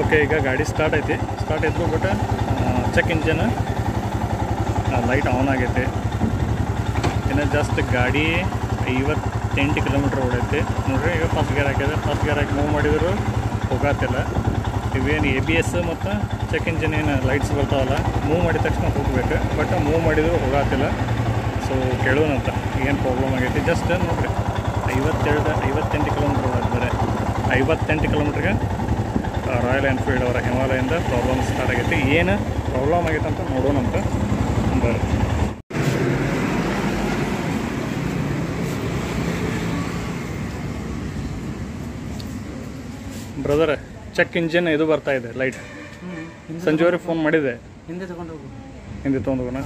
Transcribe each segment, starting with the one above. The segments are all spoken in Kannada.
ಓಕೆ, ಈಗ ಗಾಡಿ ಸ್ಟಾರ್ಟ್ ಐತಿ. ಸ್ಟಾರ್ಟ್ ಆಯ್ತು but check engine light on ಆಗೈತೆ. ಇನ್ನು ಜಸ್ಟ್ ಗಾಡಿ 58 ಕಿಲೋಮೀಟ್ರ್ ಓಡೈತಿ ನೋಡ್ರಿ. ಈಗ ಫಸ್ಟ್ ಗೇರ್ ಹಾಕಿದೆ. ಫಸ್ಟ್ ಗೇರ್ ಹಾಕಿ ಮೂವ್ ಮಾಡಿದ್ರು ಹೋಗತ್ತಿಲ್ಲ. ಇವೇನು ABS ಮತ್ತು ಚೆಕ್ ಇಂಜಿನ್ ಏನು ಲೈಟ್ಸ್ ಬರ್ತಾವಲ್ಲ, ಮೂವ್ ಮಾಡಿದ ತಕ್ಷಣ ಹೋಗ್ಬೇಕು. ಬಟ್ ಮೂವ್ ಮಾಡಿದ್ರು ಹೋಗತ್ತಿಲ್ಲ. ಸೊ ಕೇಳೋಣಂತ ಏನು ಪ್ರಾಬ್ಲಮ್ ಆಗೈತಿ. ಜಸ್ಟ್ ನೋಡಿರಿ 58 ಕಿಲೋಮೀಟ್ರ್ ಓಡೋದು. ಬರೀ 58 ಕಿಲೋಮೀಟ್ರಿಗೆ ರಾಯಲ್ ಎನ್ಫೀಲ್ಡ್ ಅವರ ಹಿಮಾಲಯಿಂದ ಪ್ರಾಬ್ಲಮ್ ಸ್ಟಾರ್ಟ್ ಆಗೈತಿ. ಏನು ಪ್ರಾಬ್ಲಮ್ ಆಗೈತೆ ಅಂತ ನೋಡೋಣಂತ ಬರ್ರಿ. ಬ್ರದರ್, ಚೆಕ್ ಇಂಜಿನ್ ಇದು ಬರ್ತಾ ಇದೆ ಲೈಟ್. ಸಂಜೆವರೆಗೆ ಫೋನ್ ಮಾಡಿದೆ. ಹಿಂದೆ ತೊಗೊಂಡು ಹೋಗೋಣ.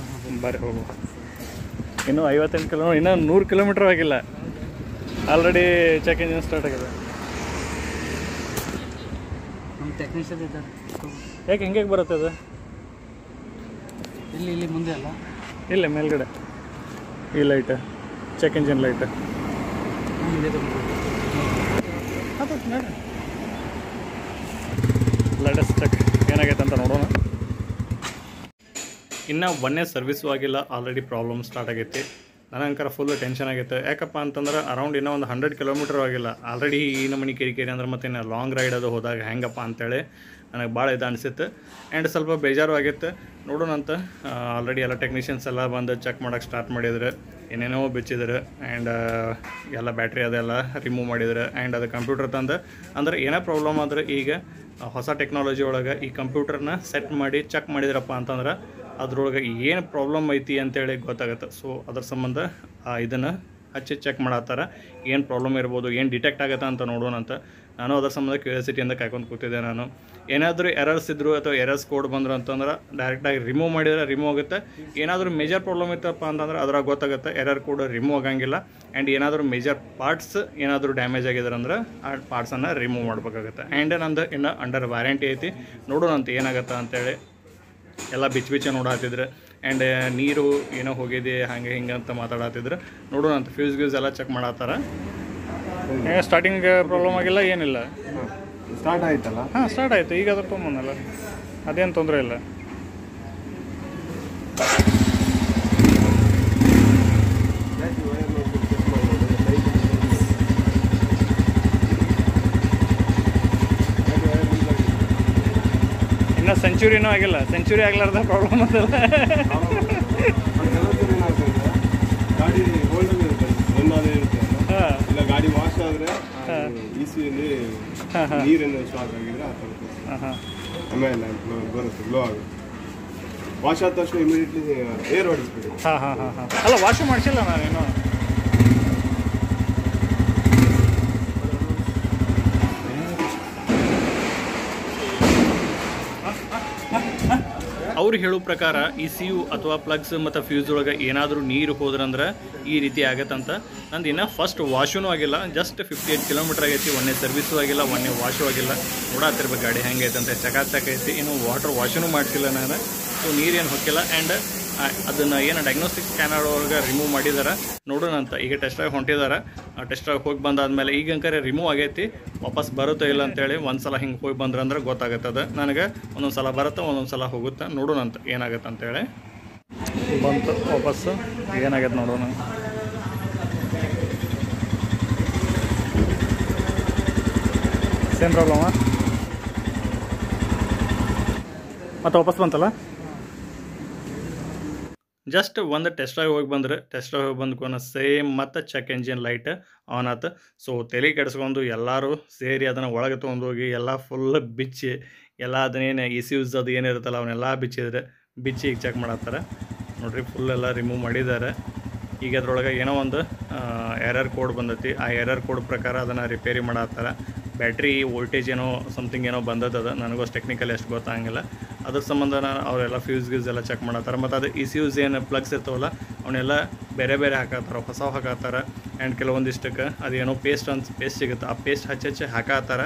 ಬರ್ರಿ ಹೋಗು. ಇನ್ನೂ 58 ಕಿಲೋಮೀಟ್ರ್, ಇನ್ನೂ 100 ಕಿಲೋಮೀಟ್ರ್ ಆಗಿಲ್ಲ. ಆಲ್ರೆಡಿ ಚೆಕ್ ಇಂಜಿನ್ ಸ್ಟಾರ್ಟ್ ಆಗಿದೆ. ಟೆಕ್ನಿಷಿಯನ್ ಇದ್ದಾರೆ. ಯಾಕೆ ಹಿಂಗೆ ಬರುತ್ತೆ ಅದು? ಇಲ್ಲಿ ಮುಂದೆ ಅಲ್ಲ, ಇಲ್ಲ ಮೇಲ್ಗಡೆ ಈ light, check engine light. Let's check ಏನಾಗೈತೆ ಅಂತ ನೋಡೋಣ. ಇನ್ನು ಒಂದೇ ಸರ್ವಿಸು ಆಗಿಲ್ಲ, ಆಲ್ರೆಡಿ ಪ್ರಾಬ್ಲಮ್ ಸ್ಟಾರ್ಟ್ ಆಗೈತಿ. ನನಗಂಕರ ಫುಲ್ ಟೆನ್ಷನ್ ಆಗೈತೆ. ಯಾಕಪ್ಪ ಅಂತಂದ್ರೆ ಅರೌಂಡ್ ಇನ್ನೂ ಒಂದು 100 ಕಿಲೋಮೀಟ್ರ್ ಆಗಿಲ್ಲ. ಆಲ್ರೆಡಿ ಈ ನಮೂನಿ ಕಿರಿಕಿರಿ ಅಂದ್ರೆ ಮತ್ತೆ ಇನ್ನು ಲಾಂಗ್ ರೈಡ್ ಅದು ಹೋದಾಗ ಹೆಂಗಪ್ಪ ಅಂತೇಳಿ ನನಗೆ ಭಾಳ ಇದು ಅನಿಸುತ್ತೆ. ಆ್ಯಂಡ್ ಸ್ವಲ್ಪ ಬೇಜಾರು ಆಗಿತ್ತು. ನೋಡೋಣಂತ. ಆಲ್ರೆಡಿ ಎಲ್ಲ ಟೆಕ್ನಿಷಿಯನ್ಸ್ ಎಲ್ಲ ಬಂದು ಚೆಕ್ ಮಾಡೋಕ್ಕೆ ಸ್ಟಾರ್ಟ್ ಮಾಡಿದ್ರು. ಏನೇನೋ ಬಿಚ್ಚಿದ್ರು. ಆ್ಯಂಡ್ ಎಲ್ಲ ಬ್ಯಾಟ್ರಿ ಅದೆಲ್ಲ ರಿಮೂವ್ ಮಾಡಿದ್ರು. ಆ್ಯಂಡ್ ಅದು ಕಂಪ್ಯೂಟರ್ ತಂದು ಅಂದ್ರೆ ಏನೋ ಪ್ರಾಬ್ಲಮ್ ಆದರೆ ಈಗ ಹೊಸ ಟೆಕ್ನಾಲಜಿ ಒಳಗೆ ಈ ಕಂಪ್ಯೂಟರ್ನ ಸೆಟ್ ಮಾಡಿ ಚೆಕ್ ಮಾಡಿದ್ರಪ್ಪ ಅಂತಂದ್ರೆ ಅದ್ರೊಳಗೆ ಏನು ಪ್ರಾಬ್ಲಮ್ ಐತಿ ಅಂತೇಳಿ ಗೊತ್ತಾಗುತ್ತೆ. ಸೊ ಅದ್ರ ಸಂಬಂಧ ಇದನ್ನು ಹಚ್ಚಿ ಚೆಕ್ ಮಾಡತ್ತಾರ. ಏನು ಪ್ರಾಬ್ಲಮ್ ಇರ್ಬೋದು, ಏನು ಡಿಟೆಕ್ಟ್ ಆಗುತ್ತೆ ಅಂತ ನೋಡೋಣಂತ. ನಾನು ಅದ್ರ ಸಂಬಂಧ ಕ್ಯೂರಿಯಾಸಿಟಿಯಿಂದ ಕಾಯ್ಕೊಂಡು ಕೂತಿದ್ದೆ. ನಾನು ಏನಾದರೂ ಎರರ್ಸ್ ಇದ್ದರು ಅಥವಾ ಎರರ್ಸ್ ಕೋಡ್ ಬಂದರು ಅಂತಂದ್ರೆ ಡೈರೆಕ್ಟಾಗಿ ರಿಮೂವ್ ಮಾಡಿದರೆ ರಿಮೂವ್ ಆಗುತ್ತೆ. ಏನಾದರೂ ಮೇಜರ್ ಪ್ರಾಬ್ಲಮ್ ಇತ್ತಪ್ಪ ಅಂತಂದ್ರೆ ಅದ್ರಾಗ ಗೊತ್ತಾಗುತ್ತೆ. ಎರರ್ ಕೋಡ್ ರಿಮೂವ್ ಆಗಂಗಿಲ್ಲ. ಆ್ಯಂಡ್ ಏನಾದರೂ ಮೇಜರ್ ಪಾರ್ಟ್ಸ್ ಏನಾದರೂ ಡ್ಯಾಮೇಜ್ ಆಗಿದ್ರೆ ಅಂದ್ರೆ ಆ ಪಾರ್ಟ್ಸನ್ನು ರಿಮೂವ್ ಮಾಡಬೇಕಾಗುತ್ತೆ. ಆ್ಯಂಡ್ ನಂದು ಇನ್ನು ಅಂಡರ್ ವ್ಯಾರಂಟಿ ಐತಿ. ನೋಡೋಣಂತ ಏನಾಗುತ್ತೆ ಅಂತೇಳಿ. ಎಲ್ಲ ಬಿಚ್ಚ ನೋಡಾತಿದ್ರು. ಆ್ಯಂಡ್ ನೀರು ಏನೋ ಹೋಗಿದೆ ಹಂಗೆ ಹಿಂಗೆ ಅಂತ ಮಾತಾಡತ್ತಿದ್ರು. ನೋಡೋಣಂತ. ಫ್ಯೂಸ್ ಎಲ್ಲ ಚೆಕ್ ಮಾಡತ್ತಾರ. ಸ್ಟಾರ್ಟಿಂಗ್ ಪ್ರಾಬ್ಲಮ್ ಆಗಿಲ್ಲ, ಏನಿಲ್ಲ. ಸ್ಟಾರ್ಟ್ ಆಯ್ತಲ್ಲ? ಹಾಂ, ಸ್ಟಾರ್ಟ್ ಆಯಿತು. ಈಗ ಅದ್ರ ತೊಗೊಂಬಂದಲ್ಲ, ಅದೇನು ತೊಂದರೆ ಇಲ್ಲ. ಇನ್ನು ಸೆಂಚುರಿನೂ ಆಗಿಲ್ಲ. ಸೆಂಚುರಿ ಆಗ್ಲಾರ್ದ ಪ್ರಾಬ್ಲಮ್ ಅದಲ್ಲ. ಗಾಡಿ ಗೋಲ್ಡಲ್ಲಿ ಇರುತ್ತೆ, ಒಂದಾದೇ ಇರುತ್ತೆ. ಇಲ್ಲ ಗಾಡಿ ವಾಶ್ ಆದರೆ ECUಯಲ್ಲಿ ನೀರೇನು ಸ್ಟಾಕ್ ಆಗಿದ್ರೆ ಆ ಥರ ಆಮೇಲೆ ಬರುತ್ತೆ, ಗ್ಲೋ ಆಗುತ್ತೆ. ವಾಶ್ ಆದ ತಕ್ಷಣ ಇಮಿಡಿಯೇಟ್ಲಿ ಏರ್ ಹೊಡಿಸ್ಬಿಡಿ. ಹಾಂ. ಅಲ್ಲ, ವಾಶು ಮಾಡಿಸಿಲ್ಲ ನಾನೇನು. ಅವ್ರು ಹೇಳೋ ಪ್ರಕಾರ ECU ಅಥವಾ ಪ್ಲಗ್ಸ್ ಮತ್ತು ಫ್ಯೂಸ್ ಒಳಗೆ ಏನಾದರೂ ನೀರು ಹೋದ್ರಂದ್ರೆ ಈ ರೀತಿ ಆಗತ್ತಂತ. ನಂದು ಇನ್ನೂ ಫಸ್ಟ್ ವಾಶೂ ಆಗಿಲ್ಲ. ಜಸ್ಟ್ 58 ಕಿಲೋಮೀಟ್ರ್ ಆಗೈತಿ. ಒಂದೇ ಸರ್ವಿಸು ಆಗಿಲ್ಲ, ಒಂದೇ ವಾಶು ಆಗಿಲ್ಲ. ನೋಡತ್ತಿರ್ಬೇಕು ಗಾಡಿ ಹೆಂಗೆ ಐತೆ ಚಕಾಚಕ ಐತಿ. ಇನ್ನು ವಾಟರ್ ವಾಶೂ ಮಾಡಿಸಿಲ್ಲ ನಾನು. ಸೊ ನೀರೇನು ಹೊಕ್ಕಿಲ್ಲ. ಆ್ಯಂಡ್ ಅದನ್ನು ಏನು ಡಯಾಗ್ನೋಸ್ಟಿಕ್ ಸ್ಕ್ಯಾನರ್ ಒಳಗೆ ರಿಮೂವ್ ಮಾಡಿದಾರೆ. ನೋಡೋಣಂತ. ಈಗ ಟೆಸ್ಟಾಗಿ ಹೊಂಟಿದ್ದಾರೆ. ಟೆಸ್ಟಾಗಿ ಹೋಗಿ ಬಂದಾದ್ಮೇಲೆ ಈಗ ಅಂಕರೆ ರಿಮೂವ್ ಆಗೈತಿ. ವಾಪಸ್ ಬರುತ್ತೋ ಇಲ್ಲ ಅಂತೇಳಿ ಒಂದು ಸಲ ಹಿಂಗೆ ಹೋಗಿ ಬಂದ್ರಂದ್ರೆ ಗೊತ್ತಾಗುತ್ತದೆ ನನಗೆ. ಒಂದೊಂದು ಸಲ ಬರುತ್ತೆ, ಒಂದೊಂದು ಸಲ ಹೋಗುತ್ತೆ. ನೋಡೋಣಂತ ಏನಾಗುತ್ತೆ ಅಂತೇಳಿ. ಬಂತು ವಾಪಸ್ಸು. ಏನಾಗೈತೆ ನೋಡೋಣ. ಸೇಮ್ ಪ್ರಾಬ್ಲಮಾ? ಮತ್ತೆ ವಾಪಸ್ ಬಂತಲ್ಲ. ಜಸ್ಟ್ ಒಂದು ಟೆಸ್ಟಾಗಿ ಹೋಗಿ ಬಂದರೆ ಟೆಸ್ಟಾಗಿ ಹೋಗಿ ಬಂದ್ಕೊಂಡು ಸೇಮ್ ಮತ್ತು ಚೆಕ್ ಇಂಜಿನ್ ಲೈಟ್ ಆನ್ ಆಯ್ತು. ಸೊ ತಲೆ ಕೆಡಿಸ್ಕೊಂಡು ಎಲ್ಲರೂ ಸೇರಿ ಅದನ್ನು ಒಳಗೆ ತೊಗೊಂಡೋಗಿ ಎಲ್ಲ ಫುಲ್ ಬಿಚ್ಚಿ ಎಲ್ಲ ಅದನ್ನೇನು ECUs ಅದು ಏನಿರುತ್ತಲ್ಲ ಅವನ್ನೆಲ್ಲ ಬಿಚ್ಚಿ ಈಗ ಚೆಕ್ ಮಾಡತ್ತಾರೆ. ನೋಡಿರಿ, ಫುಲ್ ಎಲ್ಲ ರಿಮೂವ್ ಮಾಡಿದ್ದಾರೆ. ಈಗ ಅದ್ರೊಳಗೆ ಏನೋ ಒಂದು ಎರರ್ ಕೋಡ್ ಬಂದೈತಿ. ಆ ಎರರ್ ಕೋಡ್ ಪ್ರಕಾರ ಅದನ್ನು ರಿಪೇರಿ ಮಾಡತ್ತಾರೆ. ಬ್ಯಾಟ್ರಿ ವೋಲ್ಟೇಜ್ ಏನೋ ಸಮಥಿಂಗ್ ಏನೋ ಬಂದದ. ನನಗೂ ಟೆಕ್ನಿಕಲ್ ಎಷ್ಟು ಗೊತ್ತಾಗಂಗಿಲ್ಲ. ಅದ್ರ ಸಂಬಂಧ ಅವರೆಲ್ಲ ಫ್ಯೂಸ್ ಗ್ಯೂಸ್ ಎಲ್ಲ ಚೆಕ್ ಮಾಡತ್ತಾರ. ಮತ್ತು ಅದು ಇ ಸಿ ಯೂಸ್ ಏನು ಪ್ಲಗ್ಸ್ ಇರ್ತಾವಲ್ಲ ಅವನ್ನೆಲ್ಲ ಬೇರೆ ಬೇರೆ ಹಾಕತ್ತಾರ, ಹೊಸ ಹಾಕತ್ತಾರ. ಆ್ಯಂಡ್ ಕೆಲವೊಂದಿಷ್ಟಕ್ಕೆ ಅದೇನೋ ಪೇಸ್ಟ್ ಸಿಗುತ್ತೆ, ಆ ಪೇಸ್ಟ್ ಹಚ್ಚಿ ಹಾಕತ್ತಾರ.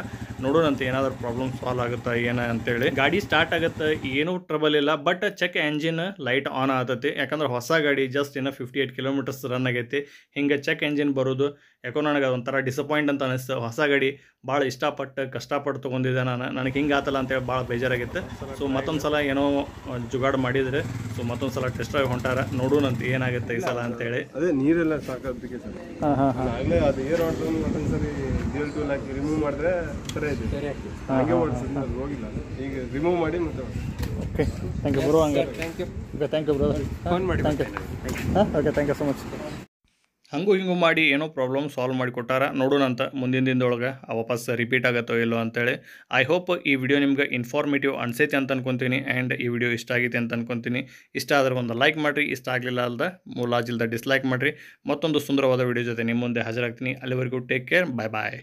ನೋಡೋಣಂತ ಏನಾದರೂ ಪ್ರಾಬ್ಲಮ್ ಸಾಲ್ವ್ ಆಗುತ್ತಾ ಏನ ಅಂತೇಳಿ. ಗಾಡಿ ಸ್ಟಾರ್ಟ್ ಆಗುತ್ತೆ, ಏನೂ ಟ್ರಬಲ್ ಇಲ್ಲ. But check engine light on ಆಗತೈತಿ, ಯಾಕಂದ್ರೆ ಹೊಸ ಗಾಡಿ ಜಸ್ಟ್ ಇನ್ನೂ 58 ಕಿಲೋಮೀಟರ್ಸ್ ರನ್ ಆಗೈತಿ. ಹಿಂಗೆ ಚೆಕ್ ಎಂಜಿನ್ ಬರೋದು ಯಾಕೋ ನನಗೆ ಅದೊಂಥರ ಡಿಸಪಾಯಿಂಟ್ ಅಂತ ಅನಿಸ್ತು. ಹೊಸ ಗಾಡಿ ಭಾಳ ಕಷ್ಟಪಟ್ಟು ತೊಗೊಂಡಿದ್ದೆ ನನಗೆ ಹಿಂಗೆ ಆತಲ್ಲ ಅಂತೇಳಿ ಭಾಳ ಬೇಜಾರಾಗಿತ್ತು. ಸೊ ಮತ್ತೊಂದು ಸಲ ಏನೋ ಜುಗಾಡು ಮಾಡಿದರೆ ಸೊ ಮತ್ತೊಂದು ಸಲ ಟೆಸ್ಟ್ ಡ್ರೈವ್ ಹೊಂಟಾರ, ನೋಡೋಣಂತ ಏನಾಗುತ್ತೆ ಈ ಸಲ ಅಂತೇಳಿ. ಅದೇ ನೀರೆಲ್ಲ ಸಾಕೋದಕ್ಕೆ ಸರ್. ಆಗಲೇ ಅದು ಏರ್ ಆಟೋ ಮತ್ತೊಂದ್ಸರಿ ಡ್ಯೂಯಲ್ ಟೂಲ್ ಹಾಕಿ ರಿಮೂವ್ ಮಾಡಿದ್ರೆ ಸರಿ ಇದೆ, ಹಾಗೆ ಓಡಿಸಿದ್ರೆ ಅದು ಹೋಗಿಲ್ಲ. ಈಗ ರಿಮೂವ್ ಮಾಡಿ ಮತ್ತೆ ಓಕೆ, ಥ್ಯಾಂಕ್ ಯು ಬ್ರೋ. ಹಂಗೆ ಥ್ಯಾಂಕ್ ಯು ಬ್ರದರ್, ಫೋನ್ ಮಾಡಿ. Thank you. Okay, thank you so much. ಹಂಗೂ ಹಿಂಗೂ ಮಾಡಿ ಏನೋ ಪ್ರಾಬ್ಲಮ್ ಸಾಲ್ವ್ ಮಾಡಿಕೊಟ್ಟಾರ. ನೋಡೋಣಂತ ಮುಂದಿನ ದಿನದೊಳಗೆ ವಾಪಸ್ ರಿಪೀಟ್ ಆಗುತ್ತೋ ಇಲ್ಲೋ ಅಂತೇಳಿ. ಐ ಹೋಪ್ ಈ ವಿಡಿಯೋ ನಿಮ್ಗೆ ಇನ್ಫಾರ್ಮೇಟಿವ್ ಅನ್ಸೈತಿ ಅಂತ ಅನ್ಕೊತೀನಿ. ಆ್ಯಂಡ್ ಈ ವಿಡಿಯೋ ಇಷ್ಟ ಆಗೈತೆ ಅಂತ ಅನ್ಕೊತೀನಿ. ಇಷ್ಟ ಆದ್ರೆ ಒಂದು ಲೈಕ್ ಮಾಡಿರಿ, ಇಷ್ಟ ಆಗಲಿಲ್ಲ ಅಲ್ದ ಮುಲಾಜಿಲ್ದ ಡಿಸ್ಲೈಕ್ ಮಾಡಿರಿ. ಮತ್ತೊಂದು ಸುಂದರವಾದ ವಿಡಿಯೋ ಜೊತೆ ನಿಮ್ಮ ಮುಂದೆ ಹಾಜರಾಗ್ತೀನಿ. ಅಲ್ಲಿವರೆಗೂ ಟೇಕ್ ಕೇರ್, ಬಾಯ್ ಬಾಯ್.